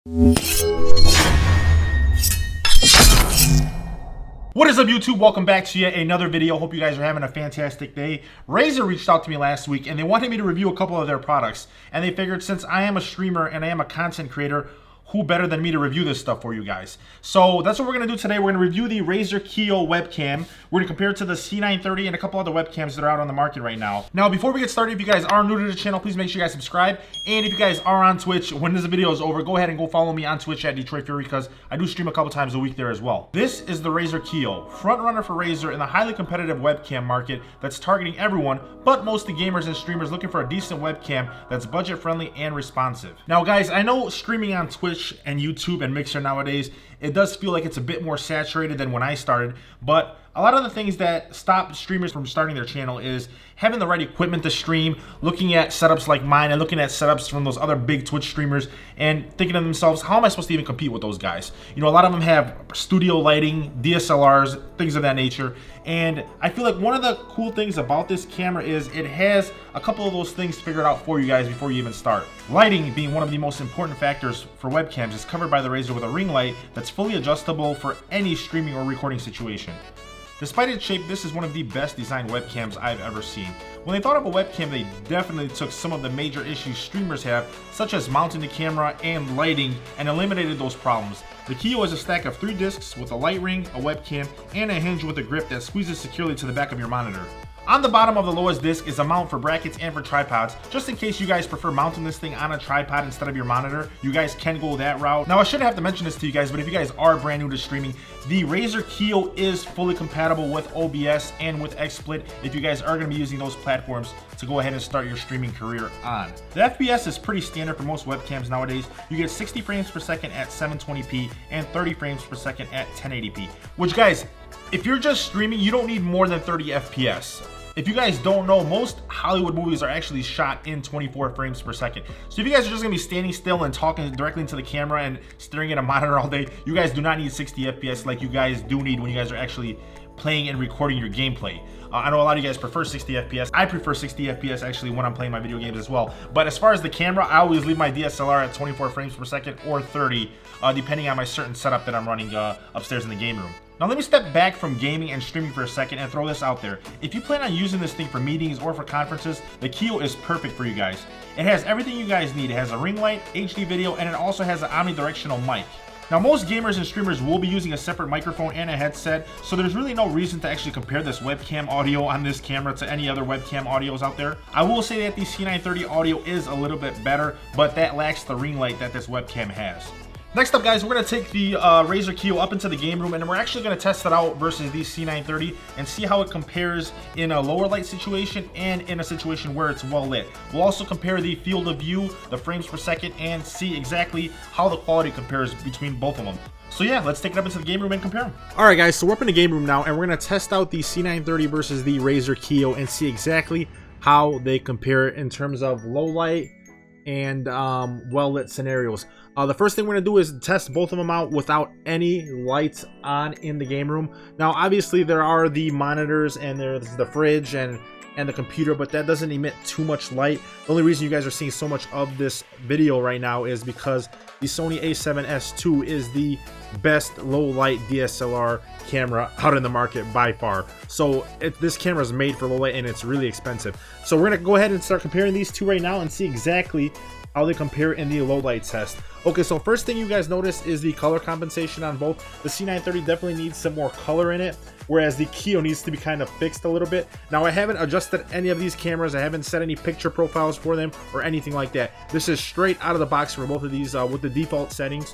What is up, YouTube? Welcome back to yet another video. Hope you guys are having a fantastic day. Razer reached out to me last week and they wanted me to review a couple of their products, and they figured since I am a streamer and I am a content creator, who better than me to review this stuff for you guys? So that's what we're gonna do today. We're gonna review the RAZER KIYO webcam. We're gonna compare it to the C930 and a couple other webcams that are out on the market right now. Now, before we get started, if you guys are new to the channel, please make sure you guys subscribe. And if you guys are on Twitch, when this video is over, go ahead and go follow me on Twitch at DetroitFury, because I do stream a couple times a week there as well. This is the RAZER KIYO, front runner for Razer in the highly competitive webcam market that's targeting everyone, but mostly gamers and streamers looking for a decent webcam that's budget friendly and responsive. Now guys, I know streaming on Twitch and YouTube and Mixer nowadays, it does feel like it's a bit more saturated than when I started, but a lot of the things that stop streamers from starting their channel is having the right equipment to stream, looking at setups like mine and looking at setups from those other big Twitch streamers and thinking to themselves, how am I supposed to even compete with those guys? You know, a lot of them have studio lighting, DSLRs, things of that nature. And I feel like one of the cool things about this camera is it has a couple of those things figured out for you guys before you even start. Lighting being one of the most important factors for webcams is covered by the Razer with a ring light that's fully adjustable for any streaming or recording situation. Despite its shape, this is one of the best designed webcams I've ever seen. When they thought of a webcam, they definitely took some of the major issues streamers have, such as mounting the camera and lighting, and eliminated those problems. The KIYO is a stack of 3 discs with a light ring, a webcam, and a hinge with a grip that squeezes securely to the back of your monitor. On the bottom of the lowest disc is a mount for brackets and for tripods. Just in case you guys prefer mounting this thing on a tripod instead of your monitor, you guys can go that route. Now, I shouldn't have to mention this to you guys, but if you guys are brand new to streaming, the RAZER KIYO is fully compatible with OBS and with XSplit if you guys are going to be using those platforms to go ahead and start your streaming career on. The FPS is pretty standard for most webcams nowadays. You get 60 frames per second at 720p and 30 frames per second at 1080p, which guys, if you're just streaming, you don't need more than 30 FPS. If you guys don't know, most Hollywood movies are actually shot in 24 frames per second. So if you guys are just gonna be standing still and talking directly into the camera and staring at a monitor all day, you guys do not need 60 FPS like you guys do need when you guys are actually playing and recording your gameplay. I know a lot of you guys prefer 60 FPS. I prefer 60 FPS actually when I'm playing my video games as well. But as far as the camera, I always leave my DSLR at 24 frames per second or 30, depending on my certain setup that I'm running upstairs in the game room. Now let me step back from gaming and streaming for a second and throw this out there. If you plan on using this thing for meetings or for conferences, the KIYO is perfect for you guys. It has everything you guys need. It has a ring light, HD video, and it also has an omnidirectional mic. Now most gamers and streamers will be using a separate microphone and a headset, so there's really no reason to actually compare this webcam audio on this camera to any other webcam audios out there. I will say that the C930 audio is a little bit better, but that lacks the ring light that this webcam has. Next up guys, we're going to take the RAZER KIYO up into the game room and we're actually going to test it out versus the C930 and see how it compares in a lower light situation and in a situation where it's well lit. We'll also compare the field of view, the frames per second, and see exactly how the quality compares between both of them. So yeah, let's take it up into the game room and compare them. Alright guys, so we're up in the game room now and we're going to test out the C930 versus the RAZER KIYO and see exactly how they compare in terms of low light and well lit scenarios. The first thing we're gonna do is test both of them out without any lights on in the game room. Now obviously there are the monitors and there's the fridge and the computer, but that doesn't emit too much light. The only reason you guys are seeing so much of this video right now is because the Sony a7S II is the best low light DSLR camera out in the market by far. So this camera is made for low light and it's really expensive. So we're gonna go ahead and start comparing these two right now and see exactly how they compare in the low light test. Okay, so first thing you guys notice is the color compensation on both. The C930 definitely needs some more color in it, whereas the KIYO needs to be kind of fixed a little bit. Now I haven't adjusted any of these cameras, I haven't set any picture profiles for them or anything like that. This is straight out of the box for both of these with the default settings.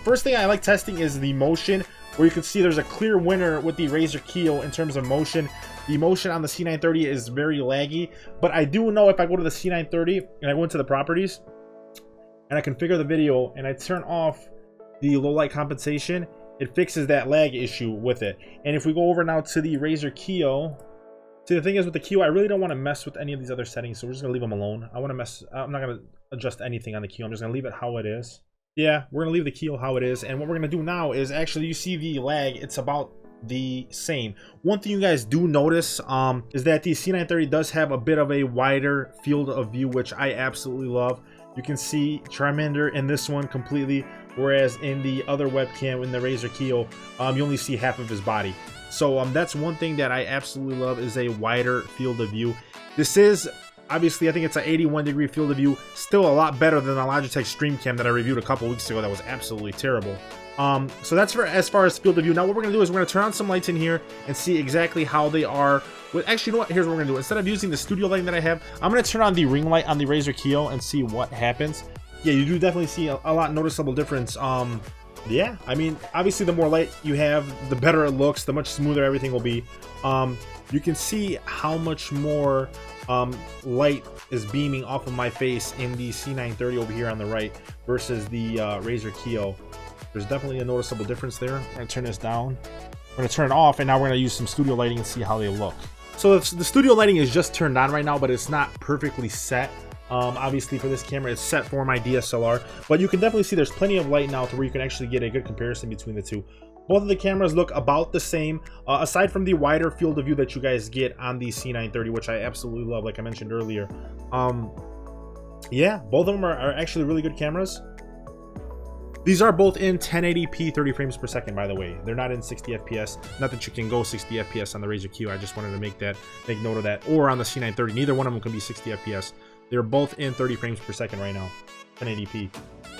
First thing I like testing is the motion, where you can see there's a clear winner with the RAZER KIYO in terms of motion. The motion on the C930 is very laggy, but I do know if I go to the C930 and I go into the properties and I configure the video and I turn off the low light compensation, it fixes that lag issue with it. And if we go over now to the RAZER KIYO, see, the thing is with the KIYO, I really don't want to mess with any of these other settings, so we're just gonna leave them alone. I'm not gonna adjust anything on the KIYO. I'm just gonna leave it how it is. Yeah, we're gonna leave the KIYO how it is, and what we're gonna do now is actually, you see the lag, it's about the same. One thing you guys do notice is that the C930 does have a bit of a wider field of view, which I absolutely love. You can see Charmander in this one completely, whereas in the other webcam, in the RAZER KIYO, you only see half of his body. So that's one thing that I absolutely love, is a wider field of view. This is, obviously, I think it's an 81-degree field of view, still a lot better than the Logitech Stream Cam that I reviewed a couple weeks ago that was absolutely terrible. So that's for as far as field of view. Now what we're going to do is we're going to turn on some lights in here and see exactly how they are. Actually, you know what? Here's what we're going to do. Instead of using the studio lighting that I have, I'm going to turn on the ring light on the RAZER KIYO and see what happens. Yeah, you do definitely see a lot noticeable difference. Yeah, I mean, obviously the more light you have, the better it looks, the much smoother everything will be. You can see how much more light is beaming off of my face in the C930 over here on the right versus the RAZER KIYO. There's definitely a noticeable difference there. I'm going to turn this down. I'm going to turn it off, and now we're going to use some studio lighting and see how they look. So the studio lighting is just turned on right now, but it's not perfectly set. Obviously for this camera, it's set for my DSLR, but you can definitely see there's plenty of light now to where you can actually get a good comparison between the two. Both of the cameras look about the same, aside from the wider field of view that you guys get on the C930, which I absolutely love, like I mentioned earlier. Yeah, both of them are actually really good cameras. These are both in 1080p 30 frames per second, by the way. They're not in 60 FPS. Not that you can go 60 FPS on the RAZER KIYO. I just wanted to make note of that. Or on the C930. Neither one of them can be 60 FPS. They're both in 30 frames per second right now. 1080p.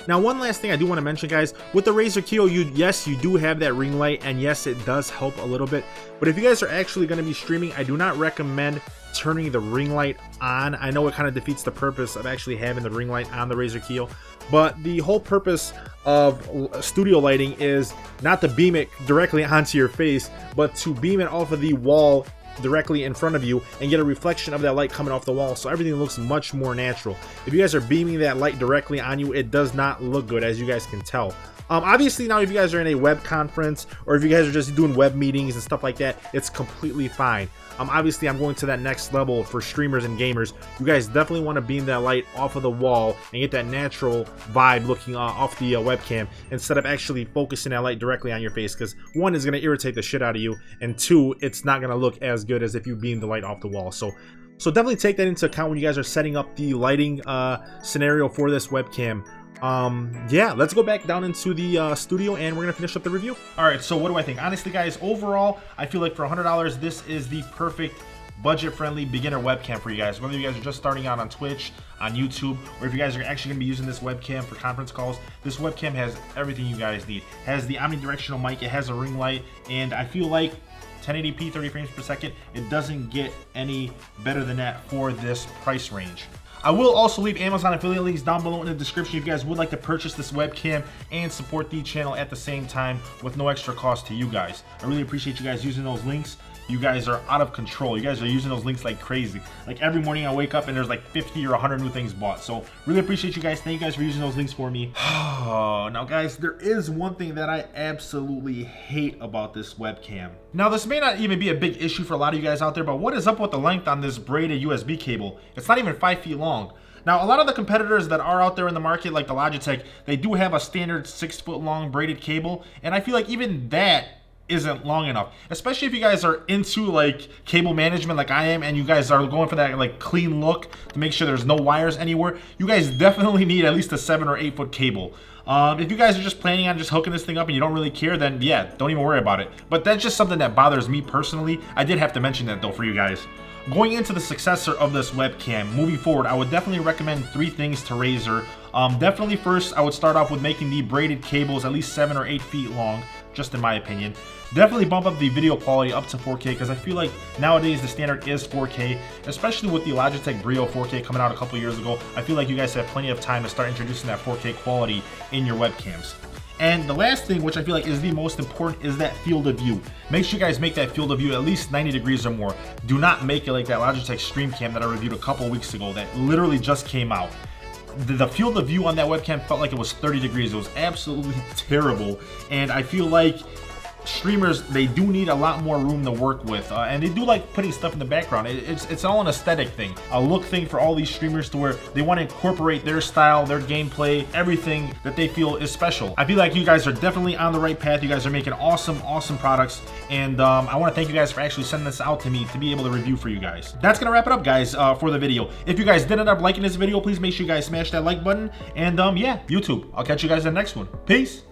Now, one last thing I do want to mention, guys. With the RAZER KIYO, yes, you do have that ring light. And yes, it does help a little bit. But if you guys are actually going to be streaming, I do not recommend turning the ring light on. I know it kind of defeats the purpose of actually having the ring light on the RAZER KIYO, but the whole purpose of studio lighting is not to beam it directly onto your face, but to beam it off of the wall directly in front of you and get a reflection of that light coming off the wall, so everything looks much more natural. If you guys are beaming that light directly on you, it does not look good, as you guys can tell. Obviously, now if you guys are in a web conference or if you guys are just doing web meetings and stuff like that, it's completely fine. Obviously, I'm going to that next level for streamers and gamers. You guys definitely want to beam that light off of the wall and get that natural vibe looking off the webcam instead of actually focusing that light directly on your face, because one, is going to irritate the shit out of you, and two, it's not going to look as good as if you beam the light off the wall. So definitely take that into account when you guys are setting up the lighting scenario for this webcam. Yeah, let's go back down into the studio and we're gonna finish up the review. All right, so what do I think? Honestly, guys, overall, I feel like for $100, this is the perfect budget-friendly beginner webcam for you guys. Whether you guys are just starting out on Twitch, on YouTube, or if you guys are actually gonna be using this webcam for conference calls, this webcam has everything you guys need. It has the omnidirectional mic, it has a ring light, and I feel like 1080p 30 frames per second, it doesn't get any better than that for this price range. I will also leave Amazon affiliate links down below in the description if you guys would like to purchase this webcam and support the channel at the same time with no extra cost to you guys. I really appreciate you guys using those links. You guys are out of control. You guys are using those links like crazy. Like every morning I wake up and there's like 50 or 100 new things bought. So really appreciate you guys. Thank you guys for using those links for me. Now guys, there is one thing that I absolutely hate about this webcam. Now this may not even be a big issue for a lot of you guys out there, but what is up with the length on this braided USB cable? It's not even 5 feet long. Now, a lot of the competitors that are out there in the market, like the Logitech, they do have a standard 6 foot long braided cable. And I feel like even that isn't long enough, especially if you guys are into like cable management like I am and you guys are going for that like clean look to make sure there's no wires anywhere. You guys definitely need at least a 7 or 8 foot cable. If you guys are just planning on just hooking this thing up and you don't really care, then yeah, don't even worry about it. But that's just something that bothers me personally. I did have to mention that though for you guys. Going into the successor of this webcam, moving forward, I would definitely recommend 3 things to RAZER. Definitely first, I would start off with making the braided cables at least 7 or 8 feet long, just in my opinion. Definitely bump up the video quality up to 4K, because I feel like nowadays the standard is 4K, especially with the Logitech Brio 4K coming out a couple years ago. I feel like you guys have plenty of time to start introducing that 4K quality in your webcams. And the last thing, which I feel like is the most important, is that field of view. Make sure you guys make that field of view at least 90 degrees or more. Do not make it like that Logitech Stream Cam that I reviewed a couple weeks ago that literally just came out. The field of view on that webcam felt like it was 30 degrees. It was absolutely terrible. And I feel like streamers, they do need a lot more room to work with, and they do like putting stuff in the background. It's all an aesthetic thing, a look thing for all these streamers, to where they want to incorporate their style, their gameplay, everything that they feel is special. I feel like you guys are definitely on the right path. You guys are making awesome products, and I want to thank you guys for actually sending this out to me to be able to review for you guys. That's gonna wrap it up, guys, for the video. If you guys did end up liking this video, please make sure you guys smash that like button, and yeah, YouTube, I'll catch you guys in the next one. Peace.